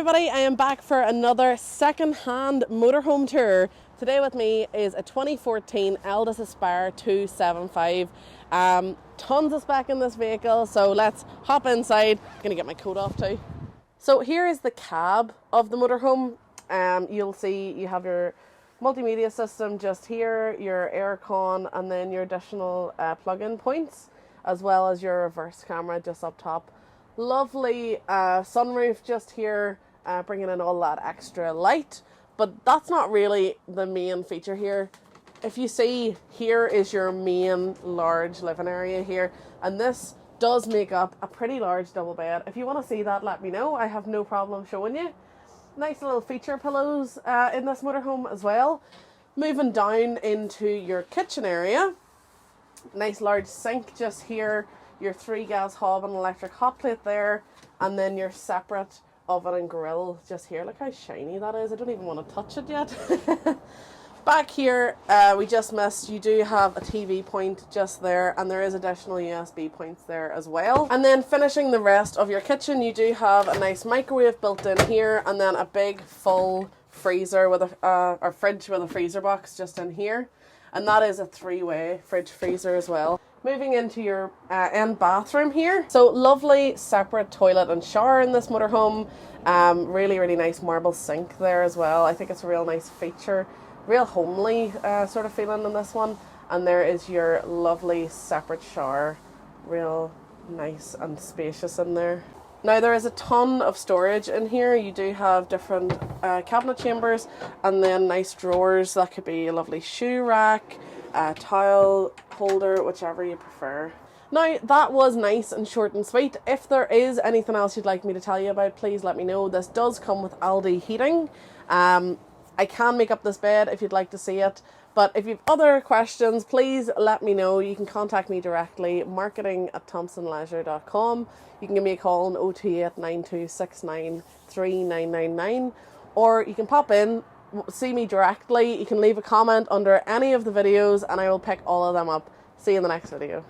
everybody, I am back for another second-hand motorhome tour. Today with me is a 2014 Elddis Aspire 275. Tons of spec in this vehicle, so let's hop inside. I'm gonna get my coat off too. So here is the cab of the motorhome. You'll see you have your multimedia system just here, your aircon, and then your additional plug-in points, as well as your reverse camera just up top. Lovely sunroof just here, bringing in all that extra light, but that's not really the main feature here. If you see, here is your main large living area here, and this does make up a pretty large double bed. If you want to see that, let me know. I have no problem showing you. Nice little feature pillows in this motorhome as well. Moving down into your kitchen area, nice large sink just here, your 3 gas hob and electric hot plate there, and then your separate oven and grill just here. Look how shiny that is. I don't even want to touch it yet. Back here, we just missed, you do have a TV point just there, and there is additional USB points there as well. And then finishing the rest of your kitchen, you do have a nice microwave built in here, and then a big full freezer with a fridge with a freezer box just in here. And that is a 3-way fridge freezer as well. Moving into your end bathroom here. So lovely separate toilet and shower in this motorhome. Really nice marble sink there as well. I think it's a real nice feature. Real homely sort of feeling in this one. And there is your lovely separate shower. Real nice and spacious in there. Now there is a ton of storage in here. You do have different cabinet chambers, and then nice drawers. That could be a lovely shoe rack, a towel holder, whichever you prefer. Now that was nice and short and sweet. If there is anything else you'd like me to tell you about, please let me know. This does come with Aldi heating. I can make up this bed if you'd like to see it. But if you have other questions, please let me know. You can contact me directly, marketing@thompsonleisure.com. You can give me a call on 028 9269 3999, or you can pop in, see me directly. You can leave a comment under any of the videos and I will pick all of them up. See you in the next video.